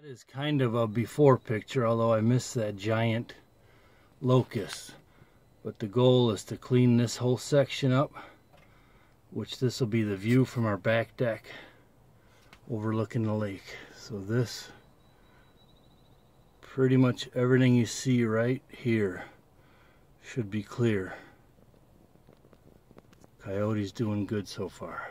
is kind of a before picture, although I missed that giant locust. But the goal is to clean this whole section up, which this will be the view from our back deck overlooking the lake. So this, pretty much everything you see right here should be clear. Coyote's doing good so far.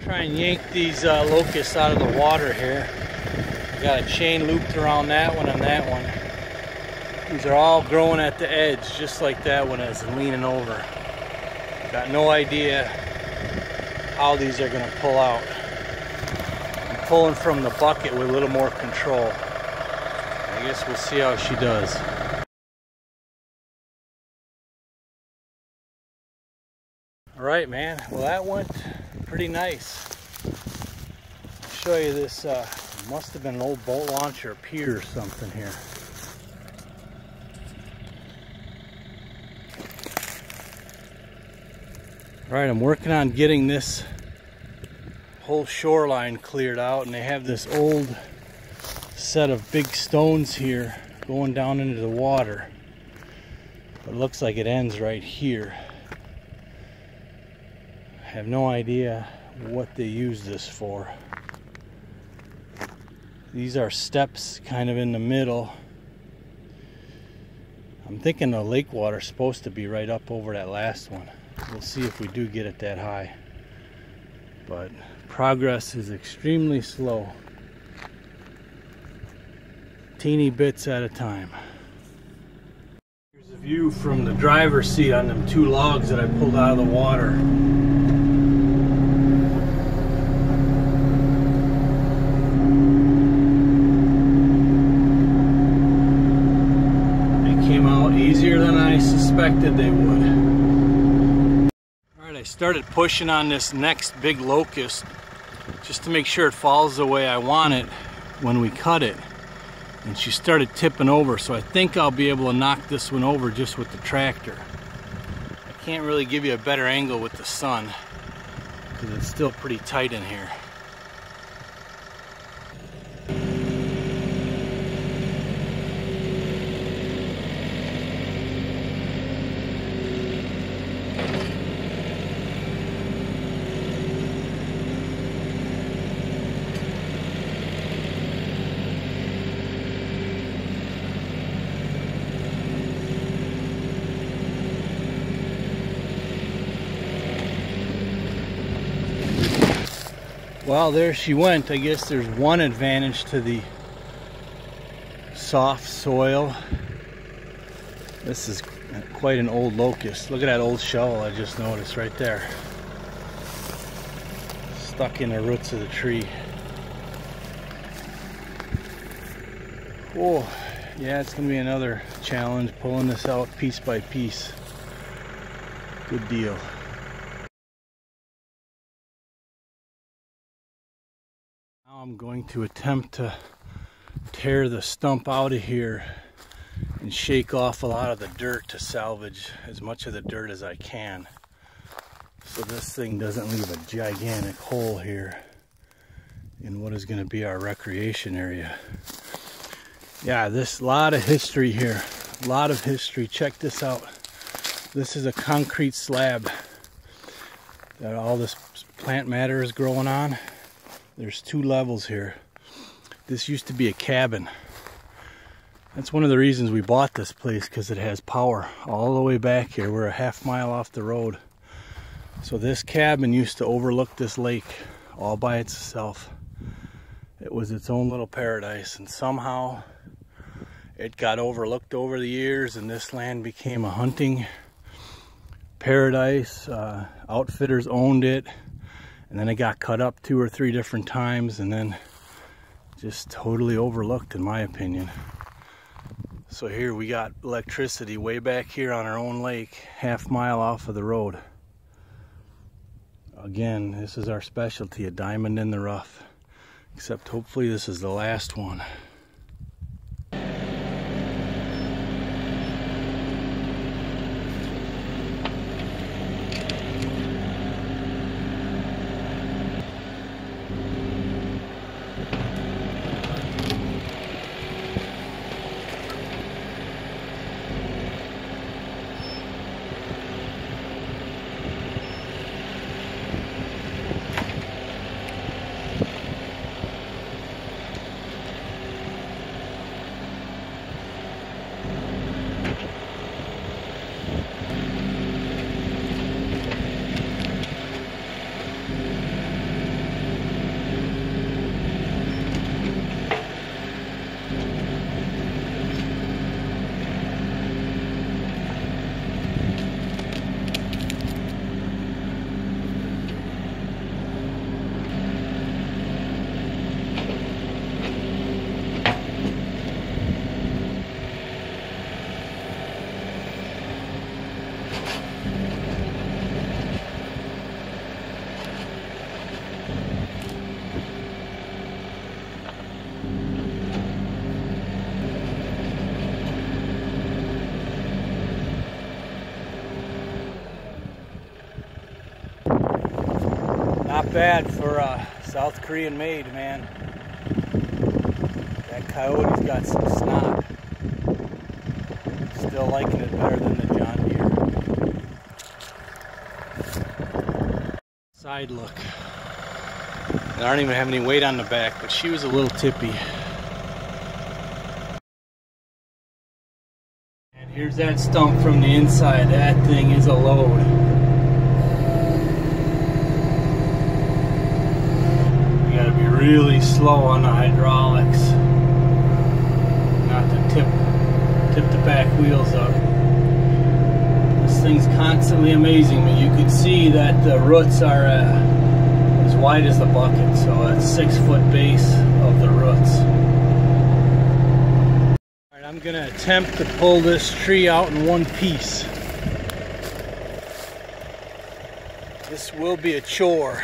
Try and yank these locusts out of the water here. I got a chain looped around that one and that one. These are all growing at the edge, just like that one is, leaning over. Got no idea how these are going to pull out. pulling from the bucket with a little more control. I guess we'll see how she does. All right, man. Well, that went pretty nice. I'll show you this. Must have been an old boat launch or a pier or something here. All right, I'm working on getting this whole shoreline cleared out, and they have this old set of big stones here going down into the water. It looks like it ends right here. I have no idea what they use this for. These are steps kind of in the middle. I'm thinking the lake water's supposed to be right up over that last one. We'll see if we do get it that high. But progress is extremely slow. Teeny bits at a time. Here's a view from the driver's seat on them 2 logs that I pulled out of the water. Easier than I suspected they would. Alright, I started pushing on this next big locust just to make sure it falls the way I want it when we cut it. And she started tipping over, so I think I'll be able to knock this one over just with the tractor. I can't really give you a better angle with the sun because it's still pretty tight in here. Well, there she went. I guess there's one advantage to the soft soil. This is quite an old locust. Look at that old shovel I just noticed right there. Stuck in the roots of the tree. Oh, yeah, it's gonna be another challenge pulling this out piece by piece. Good deal. Now I'm going to attempt to tear the stump out of here and shake off a lot of the dirt to salvage as much of the dirt as I can, so this thing doesn't leave a gigantic hole here in what is going to be our recreation area. Yeah, this lot of history here, a lot of history. Check this out. This is a concrete slab that all this plant matter is growing on. There's 2 levels here. This used to be a cabin. That's one of the reasons we bought this place, because it has power all the way back here. We're a half mile off the road. So this cabin used to overlook this lake all by itself. It was its own little paradise, and somehow it got overlooked over the years, and this land became a hunting paradise. Outfitters owned it, and then it got cut up 2 or 3 different times, and then just totally overlooked, in my opinion. So here we got electricity way back here on our own lake, half mile off of the road. Again, this is our specialty, a diamond in the rough. Except hopefully this is the last one. Not bad for South Korean made, man. That Kioti's got some snot. Still liking it better than the John Deere. Side look. I don't even have any weight on the back, but she was a little tippy. And here's that stump from the inside. That thing is a load. You gotta be really slow on the hydraulics not to tip the back wheels up. This thing's constantly amazing me. You can see that the roots are as wide as the bucket, so that's 6-foot base of the roots. Alright, I'm gonna attempt to pull this tree out in one piece. This will be a chore.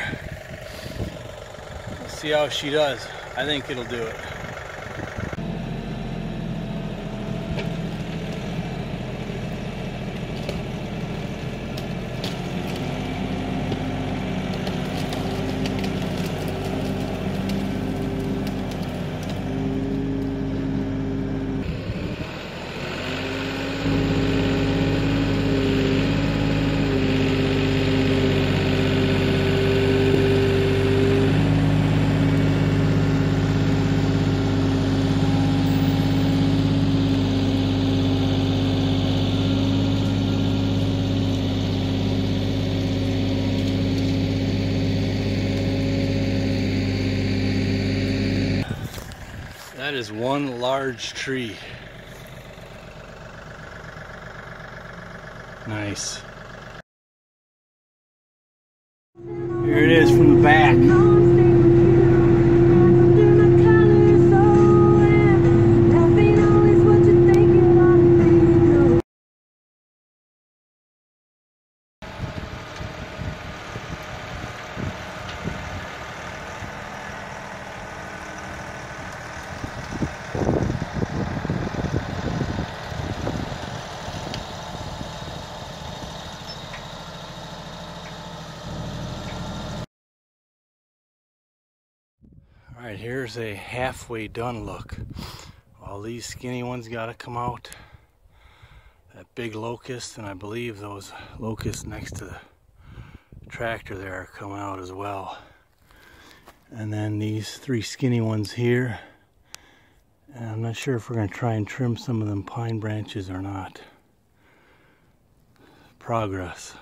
We'll see how she does. I think it'll do it. That is one large tree. Nice. Here it is from the back. Alright, here's a halfway done look. All these skinny ones gotta come out. That big locust, and I believe those locusts next to the tractor there are coming out as well. And then these 3 skinny ones here. And I'm not sure if we're gonna try and trim some of them pine branches or not. Progress.